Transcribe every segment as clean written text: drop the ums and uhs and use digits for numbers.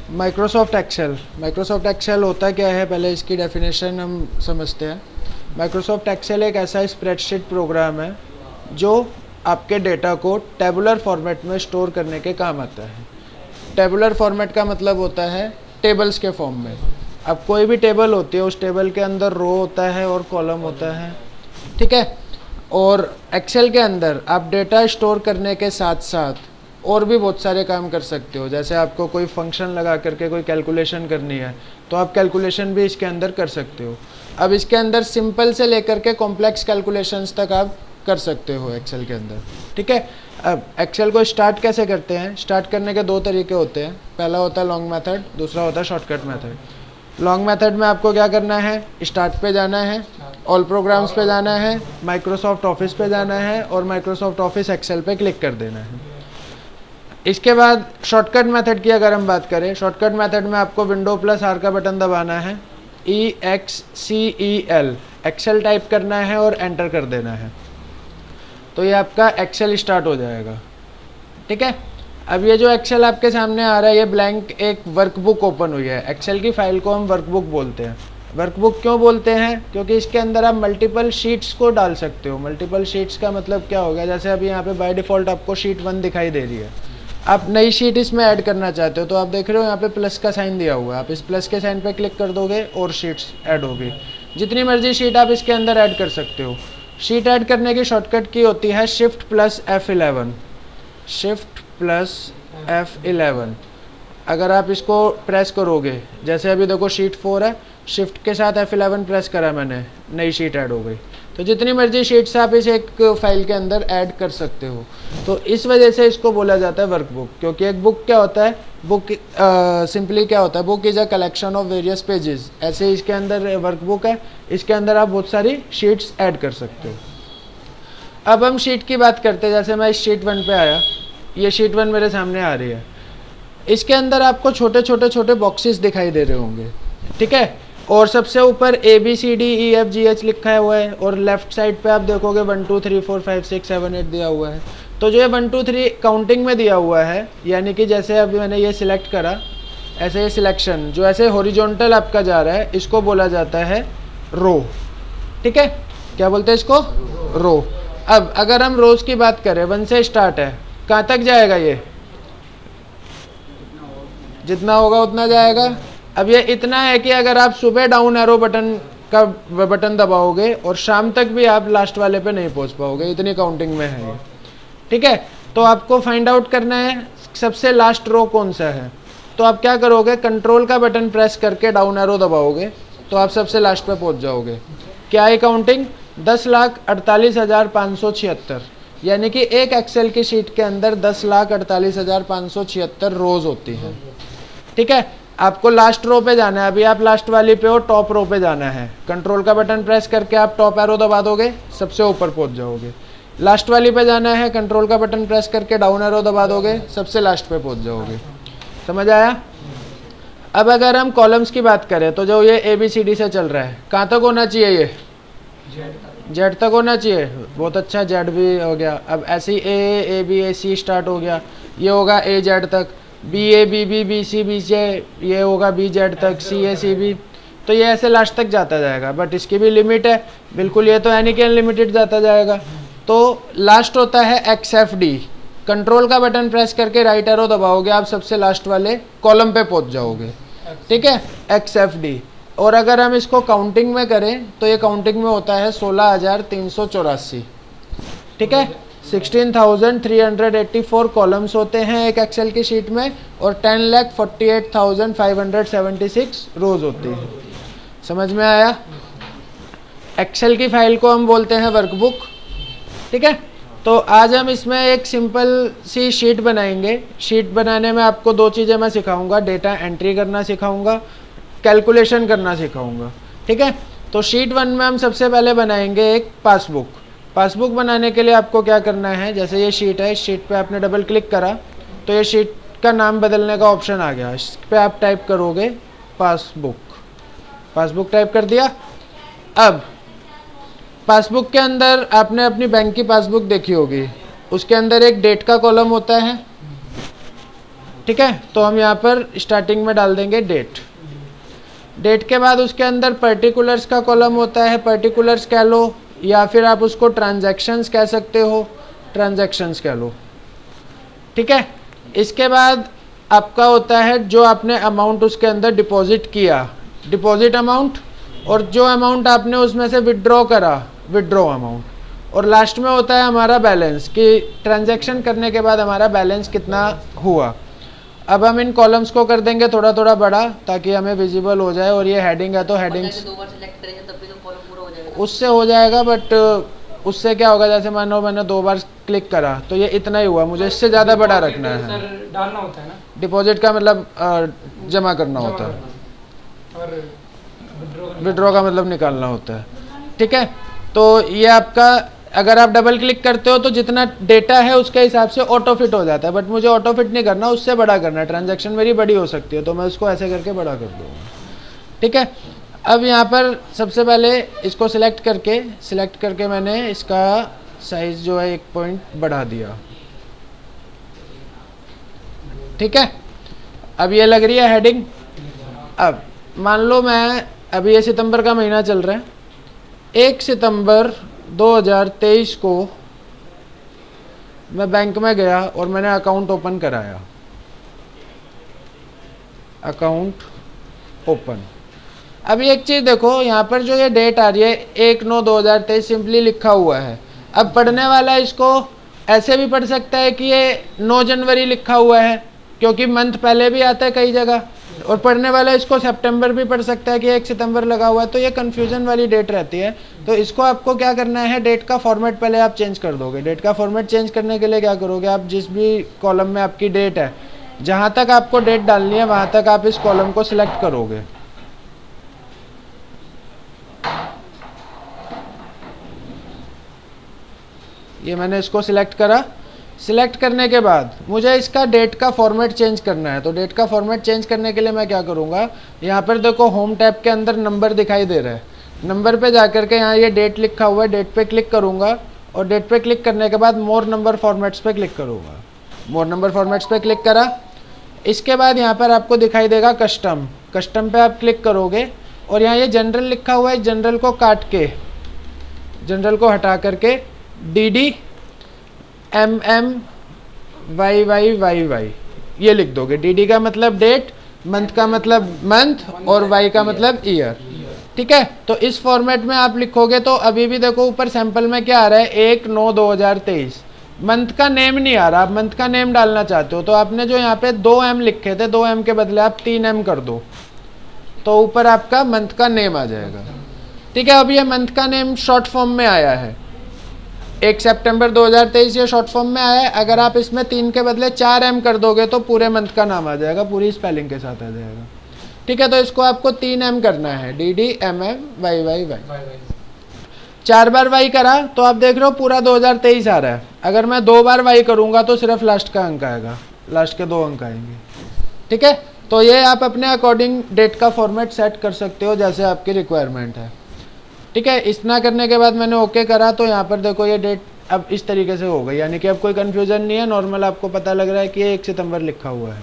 Microsoft Excel होता क्या है, पहले इसकी डेफिनेशन हम समझते हैं। माइक्रोसॉफ्ट एक्सेल एक ऐसा स्प्रेडशीट प्रोग्राम है जो आपके डेटा को टेबुलर फॉर्मेट में स्टोर करने के काम आता है। टेबुलर फॉर्मेट का मतलब होता है टेबल्स के फॉर्म में। अब कोई भी टेबल होती है, उस टेबल के अंदर रो होता है और कॉलम होता है, ठीक है। और एक्सेल के अंदर आप डेटा स्टोर करने के साथ साथ और भी बहुत सारे काम कर सकते हो। जैसे आपको कोई फंक्शन लगा करके कोई कैलकुलेशन करनी है तो आप कैलकुलेशन भी इसके अंदर कर सकते हो। अब इसके अंदर सिंपल से लेकर के कॉम्प्लेक्स कैलकुलेशंस तक आप कर सकते हो एक्सेल के अंदर, ठीक है। अब एक्सेल को स्टार्ट कैसे करते हैं? स्टार्ट करने के दो तरीके होते हैं। पहला होता है लॉन्ग मेथड, दूसरा होता है शॉर्टकट मेथड। लॉन्ग मेथड में आपको क्या करना है? स्टार्ट पे जाना है, ऑल प्रोग्राम्स पे जाना है, माइक्रोसॉफ्ट ऑफिस पे जाना है और माइक्रोसॉफ्ट ऑफिस एक्सेल पे क्लिक कर देना है। इसके बाद शॉर्टकट मेथड की अगर हम बात करें, शॉर्टकट मेथड में आपको विंडो प्लस आर का बटन दबाना है, EXCEL एक्सेल टाइप करना है और एंटर कर देना है, तो ये आपका एक्सेल स्टार्ट हो जाएगा, ठीक है। अब ये जो एक्सेल आपके सामने आ रहा है, ये ब्लैंक एक वर्कबुक ओपन हुई है। एक्सेल की फाइल को हम वर्कबुक बोलते हैं। वर्कबुक क्यों बोलते हैं? क्योंकि इसके अंदर आप मल्टीपल शीट्स को डाल सकते हो। मल्टीपल शीट्स का मतलब क्या हो गया? जैसे अभी यहाँ पे बाय डिफ़ॉल्ट आपको शीट 1 दिखाई दे रही है, आप नई शीट इसमें ऐड करना चाहते हो तो आप देख रहे हो यहाँ पे प्लस का साइन दिया हुआ है, आप इस प्लस के साइन पे क्लिक कर दोगे और शीट्स ऐड होगी। जितनी मर्जी शीट आप इसके अंदर ऐड कर सकते हो। शीट ऐड करने की शॉर्टकट की होती है shift plus F11। Shift plus F11 अगर आप इसको प्रेस करोगे, जैसे अभी देखो शीट 4 है, शिफ्ट के साथ F11 प्रेस करा मैंने, नई शीट ऐड हो गई। तो जितनी मर्जी शीट्स आप इस एक फाइल के अंदर ऐड कर सकते हो। तो इस वजह से इसको बोला जाता है वर्कबुक। क्योंकि एक बुक क्या होता है? बुक सिंपली क्या होता है? Book is a collection of various pages. ऐसे इसके अंदर वर्कबुक है, इसके अंदर आप बहुत सारी शीट्स ऐड कर सकते हो। अब हम शीट की बात करते हैं। जैसे मैं इस शीट 1 पे आया, ये शीट 1 मेरे सामने आ रही है। इसके अंदर आपको छोटे छोटे बॉक्सेस दिखाई दे रहे होंगे, ठीक है। और सबसे ऊपर ABCDEFGH लिखा हुआ है और लेफ्ट साइड पे आप देखोगे 1 2 3 4 5 6 7 8 दिया हुआ है। तो जो ये 1 2 3 काउंटिंग में दिया हुआ है, यानी कि जैसे अभी मैंने ये सिलेक्ट करा, ऐसे ये सिलेक्शन जो ऐसे हॉरिजॉन्टल आपका जा रहा है, इसको बोला जाता है रो, ठीक है। क्या बोलते हैं इसको? रो। अब अगर हम रोज की बात करें, 1 से स्टार्ट है, कहाँ तक जाएगा? ये जितना होगा उतना जाएगा। अब ये इतना है कि अगर आप सुबह डाउन एरो बटन दबाओगे और शाम तक भी आप लास्ट वाले पे नहीं पहुंच पाओगे, इतनी काउंटिंग में है ये, ठीक है। तो आपको फाइंड आउट करना है सबसे लास्ट रो कौन सा है। तो आप क्या करोगे? कंट्रोल का बटन प्रेस करके डाउन एरो दबाओगे तो आप सबसे लास्ट पे पहुंच जाओगे। क्या है काउंटिंग? 10,48,576, यानी कि एक एक्सेल की शीट के अंदर 10,48,576 रोज होती है, ठीक है। आपको लास्ट रो पे जाना है। अभी आप लास्ट वाली पे हो, टॉप रो पे जाना है। कंट्रोल का बटन प्रेस करके आप टॉप एरो दबा दोगे, सबसे ऊपर पहुंच जाओगे। लास्ट वाली पे जाना है, कंट्रोल का बटन प्रेस करके डाउन एरो दबा दोगे, सबसे लास्ट पे पहुंच जाओगे। समझ आया? अब अगर हम कॉलम्स की बात करें तो जो ये ABCD से चल रहा है, कहाँ तक होना चाहिए? ये जेड तक होना चाहिए। बहुत अच्छा, जेड भी हो गया। अब ऐसे ही A B A C start हो गया, ये होगा AZ तक, BA BB BC BC ये होगा BZ तक, CA CB, तो ये ऐसे लास्ट तक जाता जाएगा। बट इसकी भी लिमिट है, बिल्कुल ये तो यानी कि अनलिमिटेड जाता जाएगा। तो लास्ट होता है XFD। कंट्रोल का बटन प्रेस करके राइट एरो दबाओगे, आप सबसे लास्ट वाले कॉलम पे पहुंच जाओगे, ठीक है, XFD। और अगर हम इसको काउंटिंग में करें तो ये काउंटिंग में होता है 16,384, ठीक है। 16,384 कॉलम्स होते हैं एक एक्सेल की शीट में और 10,48,576 रोज होती है। समझ में आया? एक्सेल की फाइल को हम बोलते हैं वर्कबुक, ठीक है। तो आज हम इसमें एक सिंपल सी शीट बनाएंगे। शीट बनाने में आपको दो चीज़ें मैं सिखाऊंगा, डेटा एंट्री करना सिखाऊंगा, कैलकुलेशन करना सिखाऊंगा, ठीक है। तो शीट 1 में हम सबसे पहले बनाएंगे एक पासबुक। पासबुक बनाने के लिए आपको क्या करना है? जैसे ये शीट है, इस शीट पे आपने डबल क्लिक करा तो ये शीट का नाम बदलने का ऑप्शन आ गया। इस पर आप टाइप करोगे पासबुक, पासबुक टाइप कर दिया। अब पासबुक के अंदर आपने अपनी बैंक की पासबुक देखी होगी, उसके अंदर एक डेट का कॉलम होता है, ठीक है। तो हम यहाँ पर स्टार्टिंग में डाल देंगे डेट। डेट के बाद उसके अंदर पर्टिकुलर्स का कॉलम होता है, पर्टिकुलर्स कह लो या फिर आप उसको ट्रांजैक्शंस कह सकते हो, ट्रांजैक्शंस कह लो, ठीक है। इसके बाद आपका होता है जो आपने अमाउंट उसके अंदर डिपॉजिट किया, डिपॉजिट अमाउंट, और जो अमाउंट आपने उसमें से विड्रॉ करा, विड्रॉ अमाउंट, और लास्ट में होता है हमारा बैलेंस कि ट्रांजैक्शन करने के बाद हमारा बैलेंस कितना हुआ। अब हम इन कॉलम्स को कर देंगे थोड़ा थोड़ा बड़ा ताकि हमें विजिबल हो जाए, और ये हेडिंग है तो हेडिंग्स उससे हो जाएगा, बट उससे क्या होगा, जैसे मान लो मैंने 2 बार क्लिक करा तो ये इतना ही हुआ, मुझे इससे ज़्यादा बड़ा रखना है। सर डालना होता है ना, डिपॉजिट का मतलब जमा करना होता है, और विड्रॉ का मतलब निकालना होता है, ठीक है। तो ये आपका अगर आप डबल क्लिक करते हो तो जितना डेटा है उसके हिसाब से ऑटो फिट हो जाता है, बट मुझे ऑटो फिट नहीं करना, उससे बड़ा करना है। ट्रांजैक्शन मेरी बड़ी हो सकती है तो मैं उसको ऐसे करके बड़ा कर दूँगा, ठीक है। अब यहाँ पर सबसे पहले इसको सिलेक्ट करके मैंने इसका साइज़ जो है 1 पॉइंट बढ़ा दिया, ठीक है। अब ये लग रही है हेडिंग। अब मान लो मैं, अभी ये सितंबर का महीना चल रहा है, 1 सितंबर 2023 को मैं बैंक में गया और मैंने अकाउंट ओपन कराया, अकाउंट ओपन। अभी एक चीज़ देखो, यहाँ पर जो ये डेट आ रही है 1/9/2023 सिंपली लिखा हुआ है। अब पढ़ने वाला इसको ऐसे भी पढ़ सकता है कि ये 9 जनवरी लिखा हुआ है, क्योंकि मंथ पहले भी आता है कई जगह, और पढ़ने वाला इसको सितंबर भी पढ़ सकता है कि 1 सितंबर लगा हुआ है, तो ये कन्फ्यूजन वाली डेट रहती है। तो इसको आपको क्या करना है, डेट का फॉर्मेट पहले आप चेंज कर दोगे। डेट का फॉर्मेट चेंज करने के लिए क्या करोगे, आप जिस भी कॉलम में आपकी डेट है, जहाँ तक आपको डेट डालनी है वहाँ तक आप इस कॉलम को सिलेक्ट करोगे। ये मैंने इसको सिलेक्ट करा। सिलेक्ट करने के बाद मुझे इसका डेट का फॉर्मेट चेंज करना है, तो डेट का फॉर्मेट चेंज करने के लिए मैं क्या करूँगा, यहाँ पर देखो होम टैब के अंदर नंबर दिखाई दे रहा है, नंबर पे जाकर के यहाँ ये डेट लिखा हुआ है, डेट पे क्लिक करूँगा, और डेट पे क्लिक करने के बाद मोर नंबर फॉर्मेट्स पे क्लिक करूँगा। मोर नंबर फॉर्मेट्स पे क्लिक करा। इसके बाद यहाँ पर आपको दिखाई देगा कस्टम, कस्टम पे आप क्लिक करोगे, और यहाँ ये जनरल लिखा हुआ है, जनरल को काट के, जनरल को हटा करके DD MM YYYY ये लिख दोगे। DD का मतलब डेट, मंथ का मतलब मंथ, और Y का मतलब ईयर, ठीक है। तो इस फॉर्मेट में आप लिखोगे तो अभी भी देखो ऊपर सैंपल में क्या आ रहा है, 1/9/2023। मंथ का नेम नहीं आ रहा, आप मंथ का नेम डालना चाहते हो तो आपने जो यहाँ पे 2M लिखे थे, 2M के बदले आप 3M कर दो, तो ऊपर आपका मंथ का नेम आ जाएगा, ठीक है। अब ये मंथ का नेम शॉर्ट फॉर्म में आया है, 1 सितंबर 2023 ये शॉर्ट फॉर्म में आया है। अगर आप इसमें 3 के बदले 4M कर दोगे तो पूरे मंथ का नाम आ जाएगा, पूरी स्पेलिंग के साथ आ जाएगा, ठीक है। तो इसको आपको 3M करना है, DD MM YYY। 4 बार Y करा तो आप देख रहे हो पूरा 2023 आ रहा है। अगर मैं 2 बार Y करूँगा तो सिर्फ लास्ट का अंक आएगा, लास्ट के 2 अंक आएंगे, ठीक है। तो ये आप अपने अकॉर्डिंग डेट का फॉर्मेट सेट कर सकते हो जैसे आपकी रिक्वायरमेंट है, ठीक है। इतना करने के बाद मैंने ओके करा तो यहाँ पर देखो ये डेट अब इस तरीके से हो गई, यानी कि अब कोई कन्फ्यूजन नहीं है, नॉर्मल आपको पता लग रहा है कि ये 1 सितंबर लिखा हुआ है।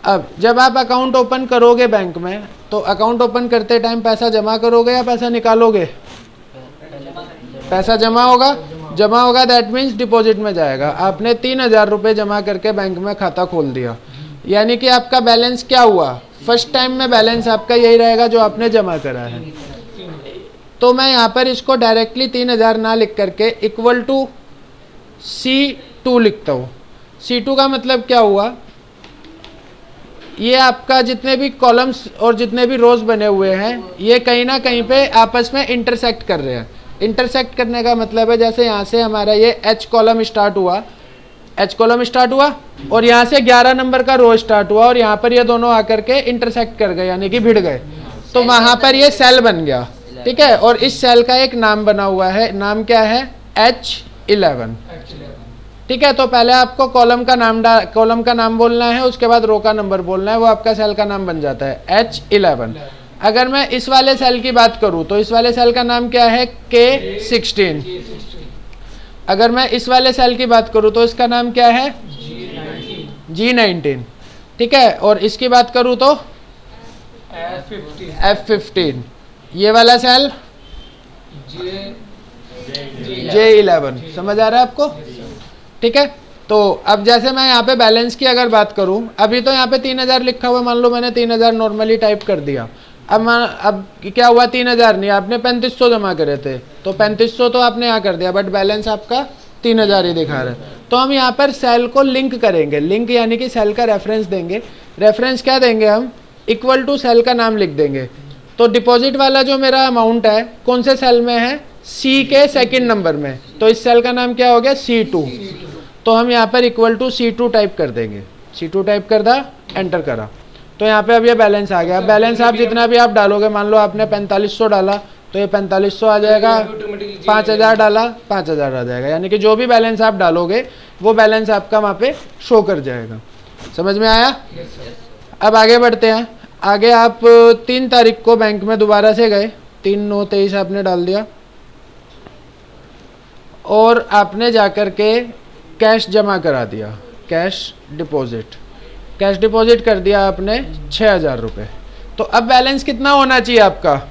अब जब आप अकाउंट ओपन करोगे बैंक में, तो अकाउंट ओपन करते टाइम पैसा जमा करोगे या पैसा निकालोगे? पैसा जमा होगा, जमा होगा, दैट मीन्स डिपॉजिट में जाएगा। आपने 3000 रुपये जमा करके बैंक में खाता खोल दिया, यानी कि आपका बैलेंस क्या हुआ, फर्स्ट टाइम में बैलेंस आपका यही रहेगा जो आपने जमा करा है। तो मैं यहाँ पर इसको डायरेक्टली 3000 ना लिख करके इक्वल टू C2 लिखता हूँ। C2 का मतलब क्या हुआ, ये आपका जितने भी कॉलम्स और जितने भी रोज बने हुए हैं ये कहीं ना कहीं पे आपस में इंटरसेक्ट कर रहे हैं। इंटरसेक्ट करने का मतलब है जैसे यहाँ से हमारा ये H कॉलम स्टार्ट हुआ, H कॉलम स्टार्ट हुआ और यहाँ से 11 नंबर का रो स्टार्ट हुआ और यहाँ पर ये दोनों आकर के इंटरसेक्ट कर गए यानी कि भिड़ गए, तो वहाँ पर ये सेल बन गया, ठीक है। और इस सेल का एक नाम बना हुआ है, नाम क्या है, H11, ठीक है। तो पहले आपको कॉलम का नाम बोलना है, उसके बाद रो का नंबर बोलना है, वो आपका सेल का नाम बन जाता है H11। अगर मैं इस वाले सेल की बात करूं तो इस वाले सेल का नाम क्या है, K16। अगर मैं इस वाले सेल की बात करूं तो इसका नाम क्या है, G19, ठीक है। और इसकी बात करूँ तो F15 F15, ये वाला सेल J J11, समझ आ रहा है आपको, ठीक है। तो अब जैसे मैं यहाँ पे बैलेंस की अगर बात करूँ, अभी तो यहाँ पे 3000 लिखा हुआ, मान लो मैंने 3000 नॉर्मली टाइप कर दिया। अब क्या हुआ, 3000 नहीं, आपने 3500 जमा करे थे, तो 3500 तो आपने यहाँ कर दिया, बट बैलेंस आपका 3000 ही दिखा रहा है। तो हम यहाँ पर सेल को लिंक करेंगे, लिंक यानी कि सेल का रेफरेंस देंगे। रेफरेंस क्या देंगे हम, इक्वल टू सेल का नाम लिख देंगे। तो डिपॉजिट वाला जो मेरा अमाउंट है कौन से सेल में है, सी के सेकंड नंबर में, तो इस सेल का नाम क्या हो गया, C2। तो हम यहाँ पर इक्वल टू C2 टाइप कर देंगे। C2 टाइप कर दा, एंटर करा, तो यहाँ पे अब ये बैलेंस आ गया। बैलेंस आप जितना भी आप डालोगे, मान लो आपने 4500 डाला तो ये 4500 आ जाएगा, 5000 डाला 5000 आ जाएगा, यानी कि जो भी बैलेंस आप डालोगे वो बैलेंस आपका वहाँ पे शो कर जाएगा। समझ में आया। अब आगे बढ़ते हैं। आगे आप 3 तारीख को बैंक में दोबारा से गए, 3/9/23 आपने डाल दिया, और आपने जाकर के कैश जमा करा दिया, कैश डिपॉजिट कर दिया आपने 6000 रुपये। तो अब बैलेंस कितना होना चाहिए आपका,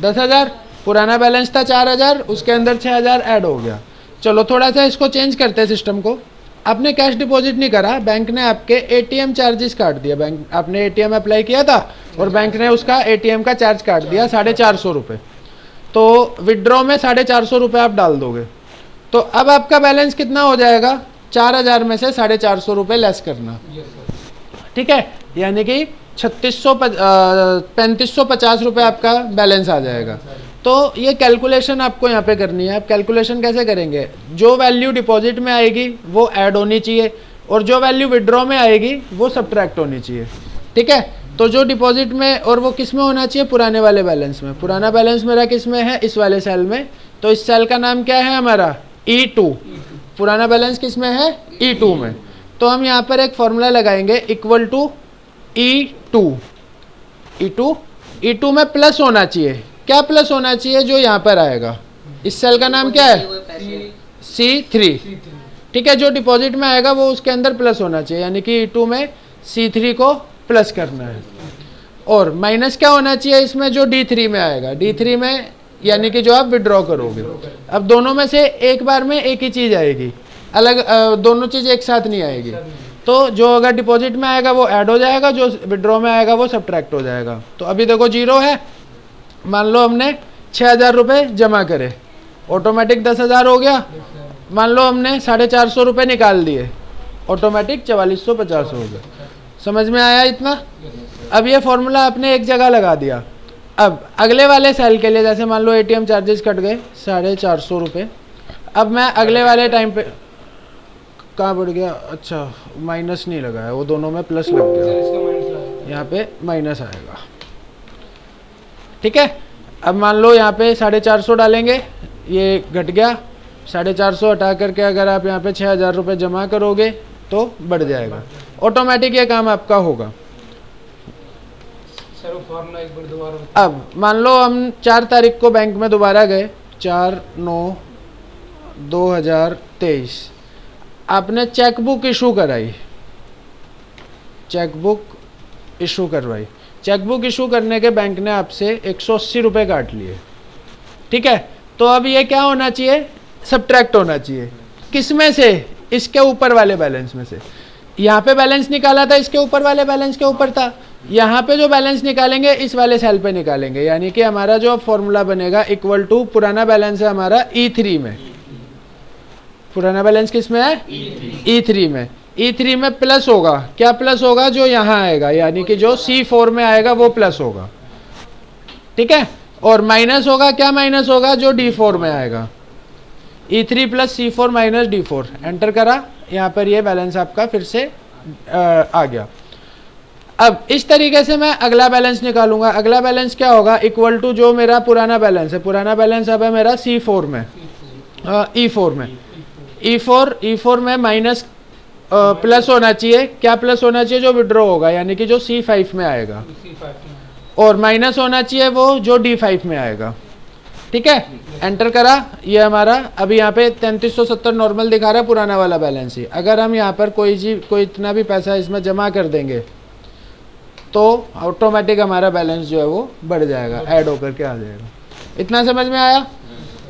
10,000। पुराना बैलेंस था 4000, उसके अंदर 6000 ऐड हो गया। चलो थोड़ा सा इसको चेंज करते हैं सिस्टम को। आपने कैश डिपॉजिट नहीं करा, बैंक ने आपके एटीएम चार्जेस काट दिया। बैंक आपने एटीएम अप्लाई किया था और बैंक ने उसका एटीएम का चार्ज काट दिया 450 रुपये। तो विड्रॉ में 450 रुपये आप डाल दोगे, तो अब आपका बैलेंस कितना हो जाएगा, 4000 में से 450 रुपये लेस करना, ठीक है, यानी कि 3550 रुपये आपका बैलेंस आ जाएगा। तो ये कैलकुलेशन आपको यहाँ पे करनी है। आप कैलकुलेशन कैसे करेंगे, जो वैल्यू डिपॉजिट में आएगी वो ऐड होनी चाहिए, और जो वैल्यू विड्रॉ में आएगी वो सब्ट्रैक्ट होनी चाहिए, ठीक है। तो जो डिपॉजिट में, और वो किस में होना चाहिए, पुराने वाले बैलेंस में। पुराना बैलेंस मेरा किस में है, इस वाले सेल में, तो इस सेल का नाम क्या है हमारा, E2। पुराना बैलेंस किस में है, E2 में। तो हम यहाँ पर एक फॉर्मूला लगाएंगे, इक्वल टू E2 में प्लस होना चाहिए। क्या प्लस होना चाहिए, जो यहाँ पर आएगा, इस सेल का नाम क्या है, C3, ठीक है। जो डिपॉजिट में आएगा वो उसके अंदर प्लस होना चाहिए, यानी कि E2 में C3 को प्लस करना है। और माइनस क्या होना चाहिए इसमें, जो D3 में आएगा, D3 में यानी कि जो आप विड्रॉ करोगे। अब दोनों में से एक बार में एक ही चीज़ आएगी, अलग दोनों चीज़ एक साथ नहीं आएगी। तो जो अगर डिपॉजिट में आएगा वो ऐड हो जाएगा, जो विड्रॉ में आएगा वो सब्ट्रैक्ट हो जाएगा। तो अभी देखो 0 है, मान लो हमने 6000 रुपये जमा करे, ऑटोमेटिक 10,000 हो गया। मान लो हमने 450 रुपये निकाल दिए, ऑटोमेटिक 4450 हो गया। समझ में आया इतना। अब ये फॉर्मूला आपने एक जगह लगा दिया। अब अगले वाले सेल के लिए, जैसे मान लो एटीएम चार्जेस कट गए 450 रुपये, अब मैं अगले वाले टाइम पे, कहाँ बढ़ गया, अच्छा माइनस नहीं लगा है, वो दोनों में प्लस लग गया, यहाँ पे माइनस आएगा, ठीक है। अब मान लो यहाँ पे 450 डालेंगे, ये घट गया, 450 हटा करके अगर आप यहाँ पे 6000 रुपये जमा करोगे तो बढ़ जाएगा, ऑटोमेटिक ये काम आपका होगा। अब मान लो हम 4 तारीख को बैंक में दोबारा गए, 4/9/2023, आपने चेकबुक इशू कराई, चेकबुक इशू करवाई। चेकबुक इशू करने के बैंक ने आपसे 180 रुपये काट लिए, ठीक है। तो अब ये क्या होना चाहिए, सब्ट्रैक्ट होना चाहिए, किस में से, इसके ऊपर वाले बैलेंस में से। यहाँ पे बैलेंस निकाला था, इसके ऊपर वाले बैलेंस के ऊपर था, यहाँ पे जो बैलेंस निकालेंगे इस वाले सेल पे निकालेंगे, यानी कि हमारा जो फॉर्मूला बनेगा इक्वल टू, पुराना बैलेंस है हमारा E3 में, पुराना बैलेंस किस में है, E3 में। E3 में प्लस होगा, क्या प्लस होगा, जो यहाँ आएगा, यानी कि जो C4 में आएगा वो प्लस होगा, ठीक है। और माइनस होगा, क्या माइनस होगा, जो D4 में आएगा। E3 plus C4 minus D4, enter करा, यहाँ पर ये बैलेंस आपका फिर से आ गया। अब इस तरीके से मैं अगला बैलेंस निकालूंगा। अगला बैलेंस क्या होगा, इक्वल टू जो मेरा पुराना बैलेंस है, पुराना बैलेंस अब है मेरा C4 में, E4 में, E4 में माइनस प्लस होना चाहिए, क्या प्लस होना चाहिए, जो विड्रॉ होगा, यानी कि जो C5 में आएगा, और माइनस होना चाहिए वो जो D5 में आएगा। ठीक है, एंटर करा, ये हमारा अभी यहाँ पे 3370 नॉर्मल दिखा रहा है, पुराना वाला बैलेंस ही। अगर हम यहाँ पर कोई इतना भी पैसा इसमें जमा कर देंगे तो ऑटोमेटिक हमारा बैलेंस जो है वो बढ़ जाएगा, ऐड होकर के आ जाएगा। इतना समझ में आया?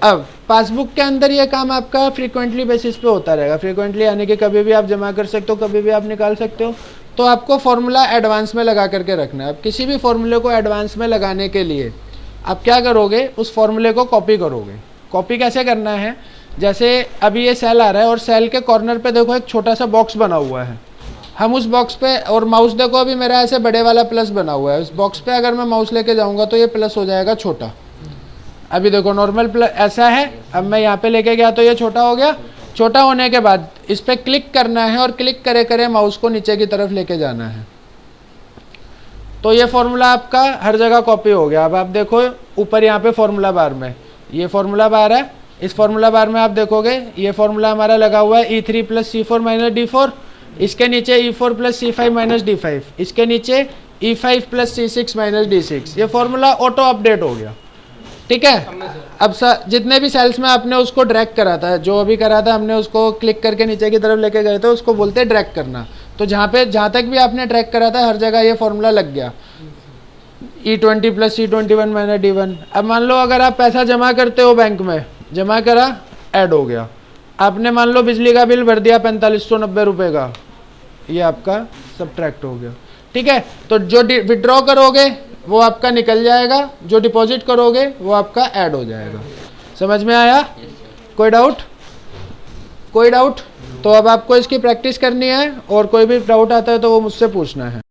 अब पासबुक के अंदर ये काम आपका फ्रीक्वेंटली बेसिस पे होता रहेगा। फ्रीक्वेंटली यानी कि कभी भी आप जमा कर सकते हो, कभी भी आप निकाल सकते हो। तो आपको फॉर्मूला एडवांस में लगा करके रखना है। अब किसी भी फॉर्मूले को एडवांस में लगाने के लिए आप क्या करोगे, उस फॉर्मूले को कॉपी करोगे। कॉपी कैसे करना है, जैसे अभी ये सेल आ रहा है और सेल के कॉर्नर पे देखो एक छोटा सा बॉक्स बना हुआ है। हम उस बॉक्स पे, और माउस देखो अभी मेरा ऐसे बड़े वाला प्लस बना हुआ है, उस बॉक्स पे अगर मैं माउस लेके जाऊंगा तो ये प्लस हो जाएगा छोटा। अभी देखो नॉर्मल प्लस ऐसा है, अब मैं यहाँ पे लेके गया तो ये छोटा हो गया। छोटा होने के बाद इस पर क्लिक करना है और क्लिक करे करे माउस को नीचे की तरफ लेके जाना है। तो ये फॉर्मूला आपका हर जगह कॉपी हो गया। अब आप देखो ऊपर यहाँ पे फॉर्मूला बार में ये फॉर्मूला बार है, इस फॉर्मूला बार में आप देखोगे ये फॉर्मूला हमारा लगा हुआ है E3 + C4 - D4, इसके नीचे E4 + C5 - D5, इसके नीचे E5 + C6 - D6। ये फॉर्मूला ऑटो अपडेट हो गया, ठीक है। अब जितने भी सेल्स में आपने उसको ड्रैग करा था, जो अभी करा था हमने उसको क्लिक करके नीचे की तरफ लेके गए थे, उसको बोलते हैं ड्रैग करना। तो जहाँ तक भी आपने ट्रैक करा था हर जगह ये फॉर्मूला लग गया, E20 + C21 - D1। अब मान लो अगर आप पैसा जमा करते हो बैंक में, जमा करा, ऐड हो गया। आपने मान लो बिजली का बिल भर दिया 4590 रुपये का, ये आपका सब्ट्रैक्ट हो गया, ठीक है। तो जो विड्रॉ करोगे वो आपका निकल जाएगा, जो डिपॉजिट करोगे वो आपका ऐड हो जाएगा। समझ में आया? कोई डाउट? कोई डाउट? तो अब आपको इसकी प्रैक्टिस करनी है और कोई भी डाउट आता है तो वो मुझसे पूछना है।